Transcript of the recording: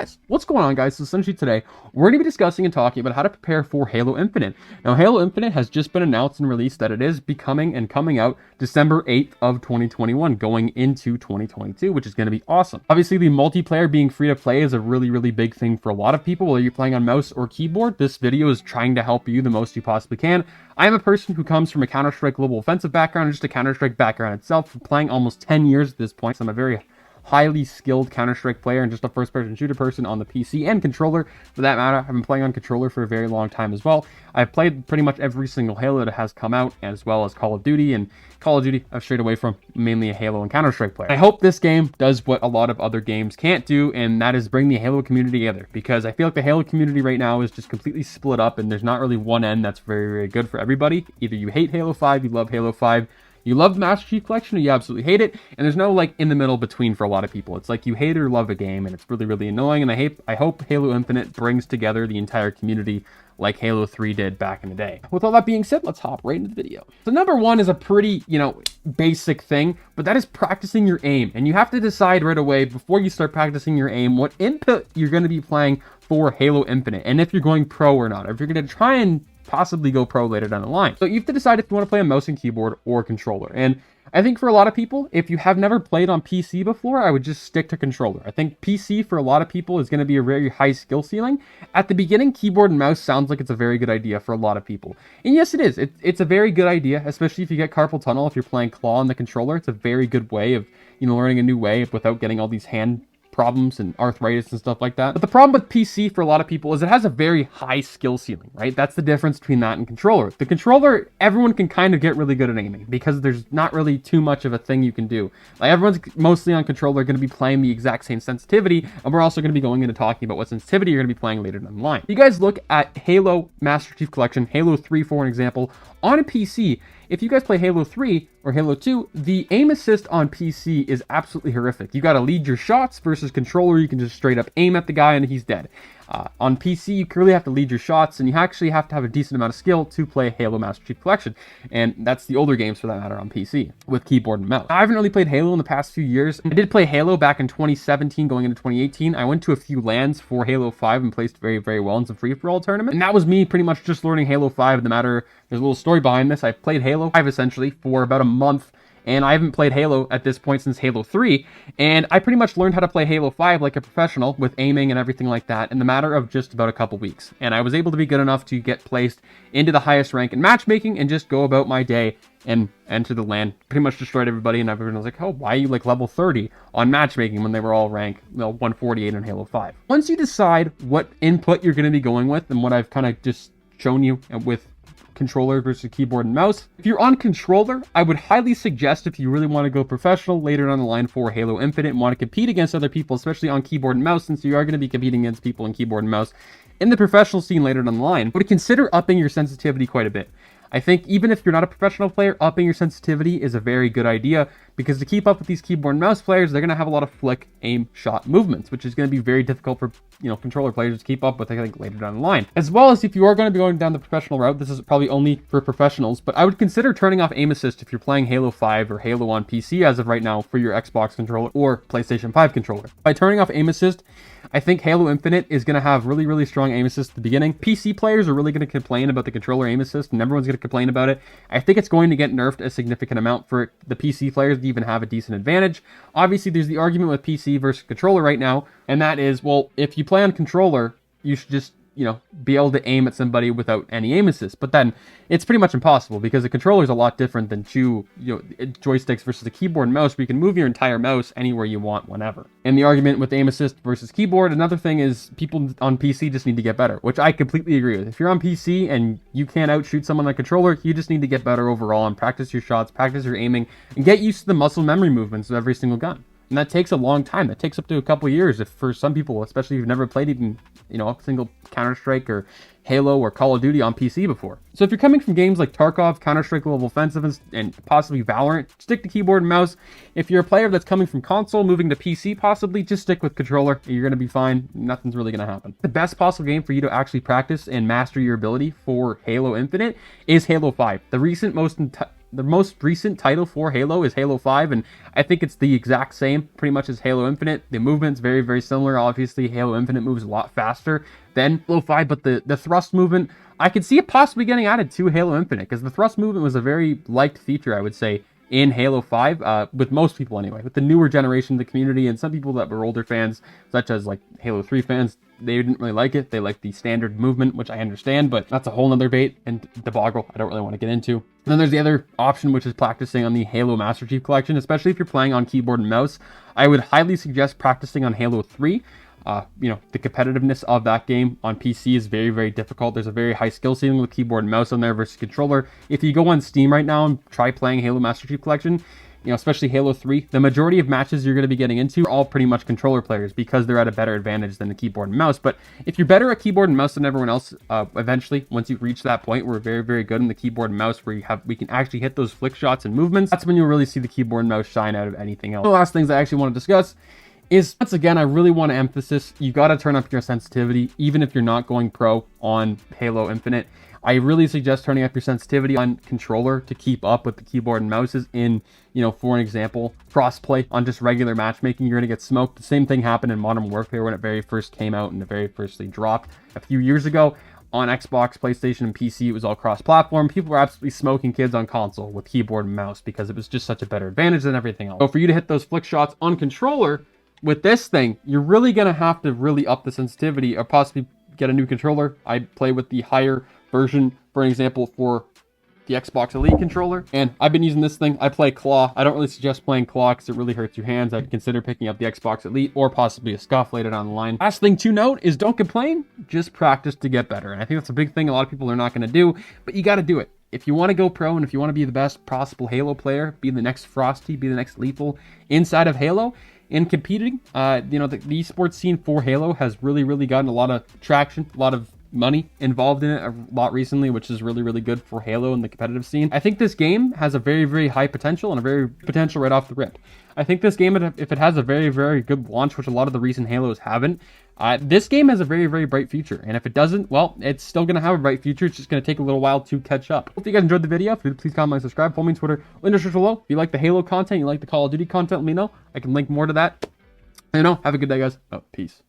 guys, what's going on, guys? So essentially today, we're going to be discussing and talking about how to prepare for Halo Infinite. Now, Halo Infinite has just been announced and released that it is becoming and coming out December 8th of 2021, going into 2022, which is going to be awesome. Obviously, the multiplayer being free to play is a really big thing for a lot of people, whether you're playing on mouse or keyboard. This video is trying to help you the most you possibly can. I am a person who comes from a Counter-Strike Global Offensive background, and just a Counter-Strike background itself, playing almost 10 years at this point, so I'm a very highly skilled Counter-Strike player and just a first-person shooter person on the PC and controller, for that matter. I've been playing on controller for a very long time as well. I've played pretty much every single Halo that has come out, as well as Call of Duty, and Call of Duty I've strayed away from, mainly a Halo and Counter-Strike player. I hope this game does what a lot of other games can't do, and that is bring the Halo community together, because I feel like the Halo community right now is just completely split up, and there's not really one end that's very good for everybody. Either you hate Halo 5, you love Halo 5, you love the Master Chief Collection, or you absolutely hate it, and there's no like in the middle between for a lot of people. It's like you hate or love a game, and it's really annoying, and I hope Halo Infinite brings together the entire community like Halo 3 did back in the day. With all that being said, let's hop right into the video. So number one is a pretty, basic thing, but that is practicing your aim, and you have to decide right away before you start practicing your aim what input you're going to be playing for Halo Infinite, and if you're going pro or not, if you're going to try and possibly go pro later down the line. So you have to decide if you want to play a mouse and keyboard or controller. And I think for a lot of people, if you have never played on PC before, I would just stick to controller. I think PC for a lot of people is going to be a very high skill ceiling. At the beginning, keyboard and mouse sounds like it's a very good idea for a lot of people. And yes, it is. It's a very good idea, especially if you get carpal tunnel. If you're playing claw on the controller, it's a very good way of, learning a new way without getting all these hand problems and arthritis and stuff like that. But the problem with PC for a lot of people is it has a very high skill ceiling, right? That's the difference between that and controller. The controller, everyone can kind of get really good at aiming because there's not really too much of a thing you can do. Like everyone's mostly on controller going to be playing the exact same sensitivity, and we're also going to be going into talking about what sensitivity you're going to be playing later down the line. If you guys look at Halo Master Chief Collection, Halo 3 for an example, on a PC, if you guys play Halo 3 or Halo 2, the aim assist on PC is absolutely horrific. You got to lead your shots versus controller. You can just straight up aim at the guy and he's dead. On PC, you clearly have to lead your shots, and you actually have to have a decent amount of skill to play Halo Master Chief Collection. And that's the older games for that matter on PC with keyboard and mouse. I haven't really played Halo in the past few years. I did play Halo back in 2017 going into 2018. I went to a few LANs for Halo 5 and placed very well in some free-for-all tournaments. And that was me pretty much just learning Halo 5. No matter, there's a little story behind this. I played Halo 5 essentially for about a month, and I haven't played Halo at this point since Halo 3, and I pretty much learned how to play Halo 5 like a professional with aiming and everything like that in the matter of just about a couple weeks. And I was able to be good enough to get placed into the highest rank in matchmaking and just go about my day and enter the LAN. Pretty much destroyed everybody, and everyone was like, oh, why are you like level 30 on matchmaking when they were all rank 148 in Halo 5? Once you decide what input you're going to be going with, and what I've kind of just shown you with controller versus keyboard and mouse. If you're on controller, I would highly suggest, if you really want to go professional later down the line for Halo Infinite and want to compete against other people, especially on keyboard and mouse, since you are going to be competing against people in keyboard and mouse in the professional scene later down the line, I would consider upping your sensitivity quite a bit. I think even if you're not a professional player, upping your sensitivity is a very good idea, because to keep up with these keyboard and mouse players, they're going to have a lot of flick, aim, shot movements, which is going to be very difficult for, controller players to keep up with, I think, later down the line. As well as if you are going to be going down the professional route, this is probably only for professionals, but I would consider turning off aim assist if you're playing Halo 5 or Halo on PC as of right now for your Xbox controller or PlayStation 5 controller. By turning off aim assist, I think Halo Infinite is going to have really strong aim assist at the beginning. PC players are really going to complain about the controller aim assist, and everyone's going to complain about it. I think it's going to get nerfed a significant amount for the PC players to even have a decent advantage. Obviously, there's the argument with PC versus controller right now, and that is, well, if you play on controller, you should just, be able to aim at somebody without any aim assist. But then it's pretty much impossible, because the controller is a lot different than joysticks versus the keyboard and mouse, where you can move your entire mouse anywhere you want, whenever. And the argument with aim assist versus keyboard, another thing is people on PC just need to get better, which I completely agree with. If you're on PC and you can't outshoot someone on controller, you just need to get better overall and practice your shots, practice your aiming, and get used to the muscle memory movements of every single gun. And that takes a long time. That takes up to a couple years if for some people, especially if you've never played even, a single Counter-Strike or Halo or Call of Duty on PC before. So if you're coming from games like Tarkov, Counter-Strike Global Offensive, and possibly Valorant, stick to keyboard and mouse. If you're a player that's coming from console, moving to PC possibly, just stick with controller. You're going to be fine. Nothing's really going to happen. The best possible game for you to actually practice and master your ability for Halo Infinite is Halo 5. The recent most the most recent title for Halo is Halo 5, and I think it's the exact same pretty much as Halo Infinite. The movement's very, very similar. Obviously, Halo Infinite moves a lot faster than Halo 5, but the thrust movement, I could see it possibly getting added to Halo Infinite, because the thrust movement was a very liked feature, I would say, in Halo 5, with most people anyway. With the newer generation of the community, and some people that were older fans, such as like Halo 3 fans, they didn't really like it. They liked the standard movement, which I understand, but that's a whole nother debate and debacle I don't really want to get into. And then there's the other option, which is practicing on the Halo Master Chief Collection, especially if you're playing on keyboard and mouse. I would highly suggest practicing on Halo 3. The competitiveness of that game on PC is very, very difficult. There's a very high skill ceiling with keyboard and mouse on there versus controller. If you go on Steam right now and try playing Halo Master Chief Collection, especially Halo 3, the majority of matches you're going to be getting into are all pretty much controller players, because they're at a better advantage than the keyboard and mouse. But if you're better at keyboard and mouse than everyone else, eventually, once you reach that point where we're very, very good in the keyboard and mouse, where we can actually hit those flick shots and movements, that's when you'll really see the keyboard and mouse shine out of anything else. The last things I actually want to discuss is, once again, I really want to emphasize, you got to turn up your sensitivity, even if you're not going pro on Halo Infinite. I really suggest turning up your sensitivity on controller to keep up with the keyboard and mouses in, for an example, crossplay on just regular matchmaking. You're going to get smoked. The same thing happened in Modern Warfare when it very first came out and it very firstly dropped a few years ago. On Xbox, PlayStation, and PC, it was all cross-platform. People were absolutely smoking kids on console with keyboard and mouse because it was just such a better advantage than everything else. So for you to hit those flick shots on controller, with this thing, you're really going to have to really up the sensitivity or possibly get a new controller. I play with the higher version, for an example, for the Xbox Elite controller, and I've been using this thing. I play claw. I don't really suggest playing claw because it really hurts your hands. I'd consider picking up the Xbox Elite or possibly a Scuff later down the line. Last thing to note is, don't complain, just practice to get better. And I think that's a big thing a lot of people are not going to do, but you got to do it. If you want to go pro and if you want to be the best possible Halo player, be the next Frosty, be the next Lethal inside of Halo, in competing, the esports scene for Halo has really, really gotten a lot of traction, a lot of money involved in it a lot recently, which is really, really good for Halo and the competitive scene. I think this game has a very, very high potential and a very potential right off the rip. I think this game, if it has a very, very good launch, which a lot of the recent Halos haven't, this game has a very, very bright future. And if it doesn't, well, it's still going to have a bright future. It's just going to take a little while to catch up. Hope you guys enjoyed the video. Please comment and subscribe. Follow me on Twitter, link in the description below. If you like the Halo content, you like the Call of Duty content, let me know. I can link more to that. Have a good day, guys. Peace.